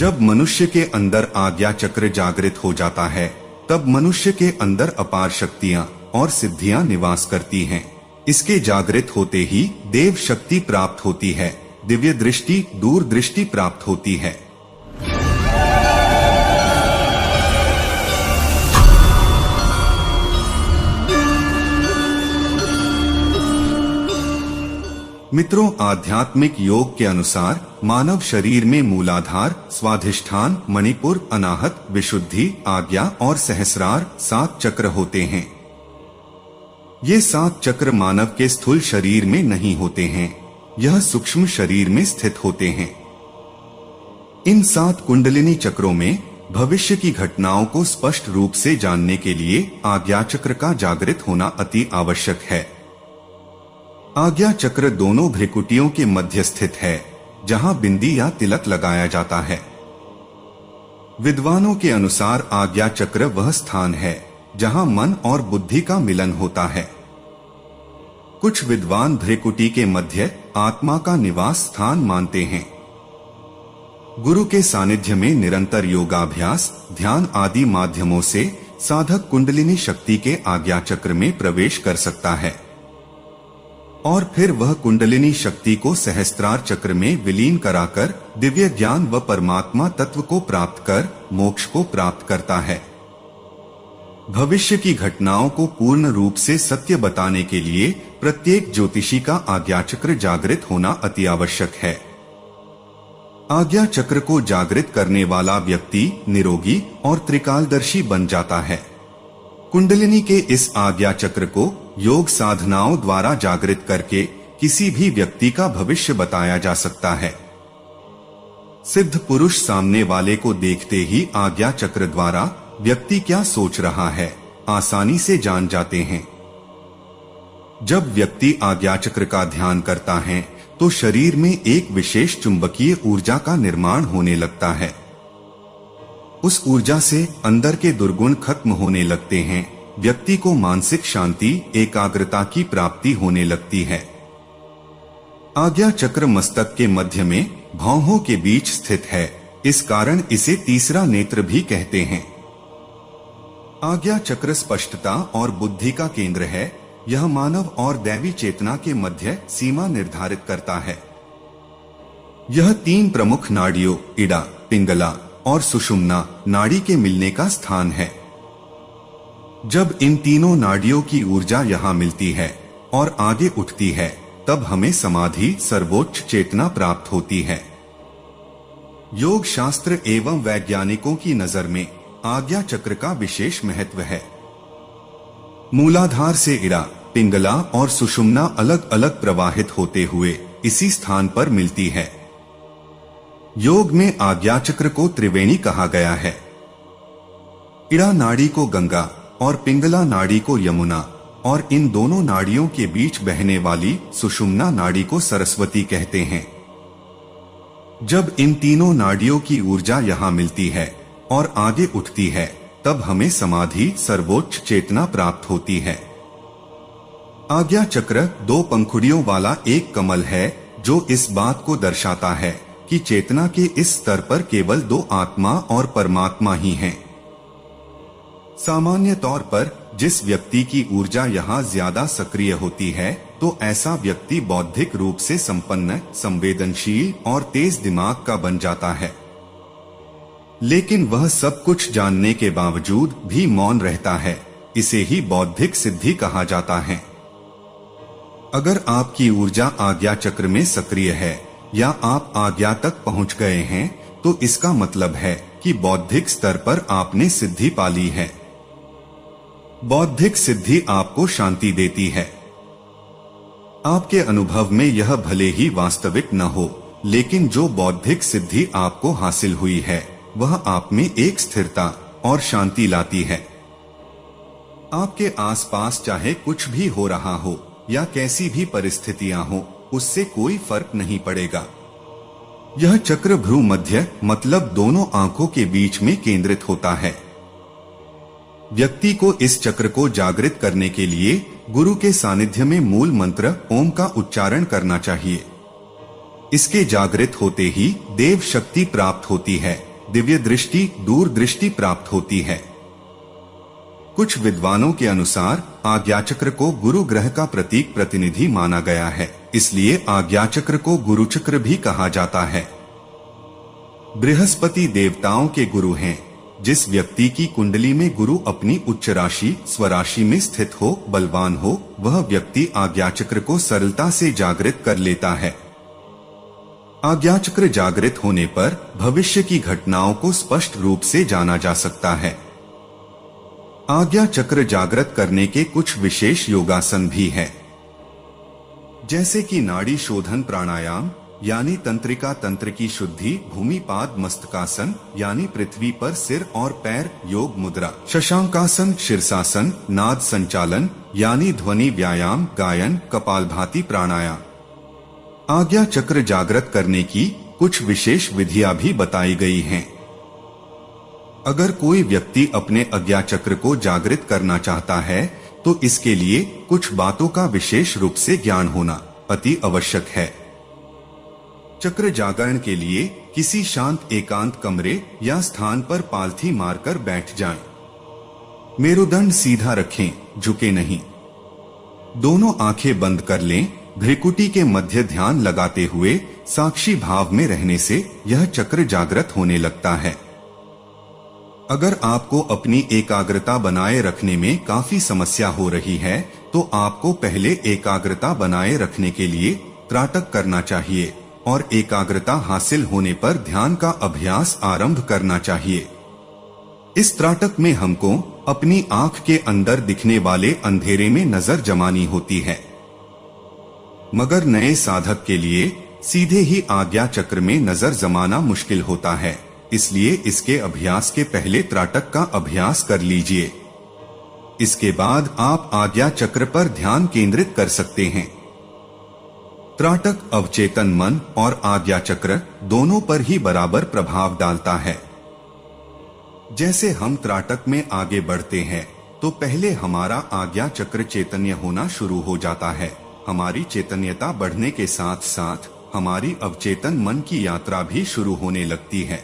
जब मनुष्य के अंदर आज्ञा चक्र जागृत हो जाता है, तब मनुष्य के अंदर अपार शक्तियां और सिद्धियां निवास करती हैं। इसके जागृत होते ही देव शक्ति प्राप्त होती है, दिव्य दृष्टि, दूरदृष्टि प्राप्त होती है। मित्रों, आध्यात्मिक योग के अनुसार मानव शरीर में मूलाधार, स्वाधिष्ठान, मणिपुर, अनाहत, विशुद्धि, आज्ञा और सहस्रार 7 चक्र होते हैं। ये 7 चक्र मानव के स्थूल शरीर में नहीं होते हैं, यह सूक्ष्म शरीर में स्थित होते हैं। इन 7 कुंडलिनी चक्रों में भविष्य की घटनाओं को स्पष्ट रूप से जानने के लिए आज्ञा चक्र का जागृत होना अति आवश्यक है। आज्ञा चक्र दोनों भ्रिकुटियों के मध्य स्थित है, जहां बिंदी या तिलक लगाया जाता है। विद्वानों के अनुसार आज्ञा चक्र वह स्थान है जहां मन और बुद्धि का मिलन होता है। कुछ विद्वान भ्रिकुटी के मध्य आत्मा का निवास स्थान मानते हैं। गुरु के सानिध्य में निरंतर योगाभ्यास, ध्यान आदि माध्यमों से साधक कुंडलिनी शक्ति के आज्ञा चक्र में प्रवेश कर सकता है और फिर वह कुंडलिनी शक्ति को सहस्त्रार चक्र में विलीन कराकर दिव्य ज्ञान व परमात्मा तत्व को प्राप्त कर मोक्ष को प्राप्त करता है। भविष्य की घटनाओं को पूर्ण रूप से सत्य बताने के लिए प्रत्येक ज्योतिषी का आज्ञा चक्र जागृत होना अति आवश्यक है। आज्ञा चक्र को जागृत करने वाला व्यक्ति निरोगी और त्रिकालदर्शी बन जाता है। कुंडलिनी के इस आज्ञा चक्र को योग साधनाओं द्वारा जागृत करके किसी भी व्यक्ति का भविष्य बताया जा सकता है। सिद्ध पुरुष सामने वाले को देखते ही आज्ञा चक्र द्वारा व्यक्ति क्या सोच रहा है आसानी से जान जाते हैं। जब व्यक्ति आज्ञा चक्र का ध्यान करता है तो शरीर में एक विशेष चुंबकीय ऊर्जा का निर्माण होने लगता है। उस ऊर्जा से अंदर के दुर्गुण खत्म होने लगते हैं। व्यक्ति को मानसिक शांति, एकाग्रता की प्राप्ति होने लगती है। आज्ञा चक्र मस्तक के मध्य में भौहों के बीच स्थित है, इस कारण इसे तीसरा नेत्र भी कहते हैं। आज्ञा चक्र स्पष्टता और बुद्धि का केंद्र है। यह मानव और दैवी चेतना के मध्य सीमा निर्धारित करता है। यह 3 प्रमुख नाड़ियों इड़ा, पिंगला और सुषुम्ना नाड़ी के मिलने का स्थान है। जब इन तीनों नाड़ियों की ऊर्जा यहाँ मिलती है और आगे उठती है, तब हमें समाधि, सर्वोच्च चेतना प्राप्त होती है। योग शास्त्र एवं वैज्ञानिकों की नजर में आज्ञा चक्र का विशेष महत्व है। मूलाधार से इड़ा, पिंगला और सुषुम्ना अलग अलग प्रवाहित होते हुए इसी स्थान पर मिलती है। योग में आज्ञा चक्र को त्रिवेणी कहा गया है। इड़ा नाड़ी को गंगा और पिंगला नाड़ी को यमुना और इन दोनों नाड़ियों के बीच बहने वाली सुषुम्ना नाड़ी को सरस्वती कहते हैं। जब इन तीनों नाड़ियों की ऊर्जा यहाँ मिलती है और आगे उठती है, तब हमें समाधि, सर्वोच्च चेतना प्राप्त होती है। आज्ञा चक्र 2 पंखुड़ियों वाला एक कमल है, जो इस बात को दर्शाता है कि चेतना के इस स्तर पर केवल 2 आत्मा और परमात्मा ही हैं। सामान्य तौर पर जिस व्यक्ति की ऊर्जा यहाँ ज्यादा सक्रिय होती है, तो ऐसा व्यक्ति बौद्धिक रूप से संपन्न, संवेदनशील और तेज दिमाग का बन जाता है। लेकिन वह सब कुछ जानने के बावजूद भी मौन रहता है। इसे ही बौद्धिक सिद्धि कहा जाता है। अगर आपकी ऊर्जा आज्ञा चक्र में सक्रिय है या आप आज्ञा तक पहुंच गए हैं, तो इसका मतलब है कि बौद्धिक स्तर पर आपने सिद्धि पा ली है। बौद्धिक सिद्धि आपको शांति देती है। आपके अनुभव में यह भले ही वास्तविक न हो, लेकिन जो बौद्धिक सिद्धि आपको हासिल हुई है, वह आप में एक स्थिरता और शांति लाती है। आपके आसपास चाहे कुछ भी हो रहा हो या कैसी भी परिस्थितियां हो, उससे कोई फर्क नहीं पड़ेगा। यह चक्र भ्रू मध्य मतलब दोनों आंखों के बीच में केंद्रित होता है। व्यक्ति को इस चक्र को जागृत करने के लिए गुरु के सानिध्य में मूल मंत्र ओम का उच्चारण करना चाहिए। इसके जागृत होते ही देव शक्ति प्राप्त होती है, दिव्य दृष्टि, दूरदृष्टि प्राप्त होती है। कुछ विद्वानों के अनुसार आज्ञाचक्र को गुरु ग्रह का प्रतीक प्रतिनिधि माना गया है, इसलिए आज्ञाचक्र को गुरुचक्र भी कहा जाता है। बृहस्पति देवताओं के गुरु हैं। जिस व्यक्ति की कुंडली में गुरु अपनी उच्च राशि स्वराशि में स्थित हो, बलवान हो, वह व्यक्ति आज्ञाचक्र को सरलता से जागृत कर लेता है। आज्ञाचक्र जागृत होने पर भविष्य की घटनाओं को स्पष्ट रूप से जाना जा सकता है। आज्ञा चक्र जागृत करने के कुछ विशेष योगासन भी हैं, जैसे कि नाड़ी शोधन प्राणायाम यानी तंत्रिका तंत्र की शुद्धि, भूमिपाद मस्तकासन यानी पृथ्वी पर सिर और पैर योग मुद्रा, शशांकासन शीर्षासन, नाद संचालन यानी ध्वनि व्यायाम, गायन, कपालभाति प्राणायाम। आज्ञा चक्र जागृत करने की कुछ विशेष विधियां भी बताई गई हैं। अगर कोई व्यक्ति अपने आज्ञा चक्र को जागृत करना चाहता है तो इसके लिए कुछ बातों का विशेष रूप से ज्ञान होना अति आवश्यक है। चक्र जागरण के लिए किसी शांत एकांत कमरे या स्थान पर पालथी मारकर बैठ जाएं। मेरुदंड सीधा रखें, झुके नहीं। दोनों आंखें बंद कर लें। भ्रिकुटी के मध्य ध्यान लगाते हुए साक्षी भाव में रहने से यह चक्र जागृत होने लगता है। अगर आपको अपनी एकाग्रता बनाए रखने में काफी समस्या हो रही है तो आपको पहले एकाग्रता बनाए रखने के लिए त्राटक करना चाहिए और एकाग्रता हासिल होने पर ध्यान का अभ्यास आरंभ करना चाहिए। इस त्राटक में हमको अपनी आंख के अंदर दिखने वाले अंधेरे में नजर जमानी होती है, मगर नए साधक के लिए सीधे ही आज्ञा चक्र में नजर जमाना मुश्किल होता है, इसलिए इसके अभ्यास के पहले त्राटक का अभ्यास कर लीजिए। इसके बाद आप आज्ञा चक्र पर ध्यान केंद्रित कर सकते हैं। त्राटक अवचेतन मन और आज्ञा चक्र दोनों पर ही बराबर प्रभाव डालता है। जैसे हम त्राटक में आगे बढ़ते हैं तो पहले हमारा आज्ञा चक्र चैतन्य होना शुरू हो जाता है। हमारी चैतन्यता बढ़ने के साथ साथ हमारी अवचेतन मन की यात्रा भी शुरू होने लगती है।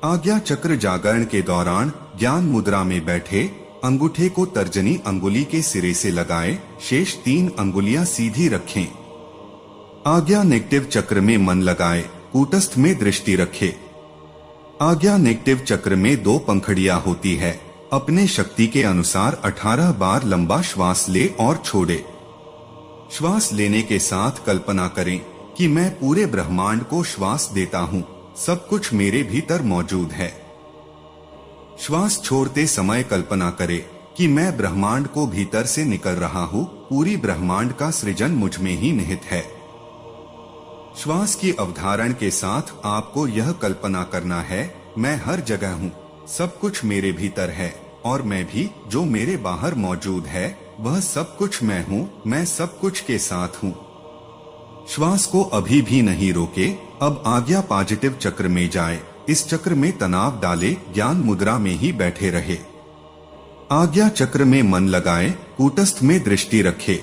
आज्ञा चक्र जागरण के दौरान ज्ञान मुद्रा में बैठे अंगूठे को तर्जनी अंगुली के सिरे से लगाएं, शेष 3 अंगुलियां सीधी रखें। आज्ञा नेगेटिव चक्र में मन लगाएं, कूटस्थ में दृष्टि रखें। आज्ञा नेगेटिव चक्र में 2 पंखुड़ियां होती है। अपने शक्ति के अनुसार 18 बार लंबा श्वास ले और छोड़े। श्वास लेने के साथ कल्पना करें कि मैं पूरे ब्रह्मांड को श्वास देता हूँ, सब कुछ मेरे भीतर मौजूद है। श्वास छोड़ते समय कल्पना करें कि मैं ब्रह्मांड को भीतर से निकल रहा हूँ, पूरी ब्रह्मांड का सृजन मुझ में ही निहित है। श्वास की अवधारण के साथ आपको यह कल्पना करना है, मैं हर जगह हूँ, सब कुछ मेरे भीतर है और मैं भी जो मेरे बाहर मौजूद है वह सब कुछ मैं हूँ, मैं सब कुछ के साथ हूँ। श्वास को अभी भी नहीं रोके, अब आज्ञा पॉजिटिव चक्र में जाए। इस चक्र में तनाव डाले, ज्ञान मुद्रा में ही बैठे रहे। आज्ञा चक्र में मन लगाए, कूटस्थ में दृष्टि रखे।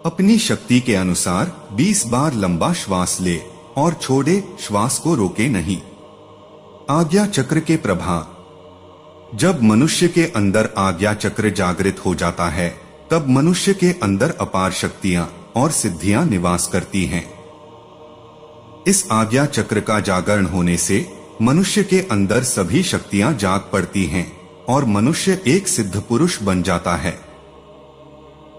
अपनी शक्ति के अनुसार 20 बार लंबा श्वास ले और छोड़े, श्वास को रोके नहीं। आज्ञा चक्र के प्रभाव। जब मनुष्य के अंदर आज्ञा चक्र जागृत हो जाता है तब मनुष्य के अंदर अपार शक्तियां और सिद्धियां निवास करती हैं। इस आज्ञा चक्र का जागरण होने से मनुष्य के अंदर सभी शक्तियां जाग पड़ती हैं और मनुष्य एक सिद्ध पुरुष बन जाता है।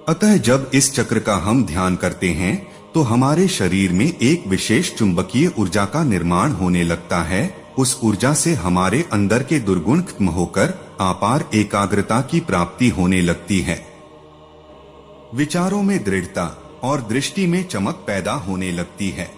अतः जब इस चक्र का हम ध्यान करते हैं तो हमारे शरीर में एक विशेष चुंबकीय ऊर्जा का निर्माण होने लगता है। उस ऊर्जा से हमारे अंदर के दुर्गुण खत्म होकर अपार एकाग्रता की प्राप्ति होने लगती है। विचारों में दृढ़ता और दृष्टि में चमक पैदा होने लगती है।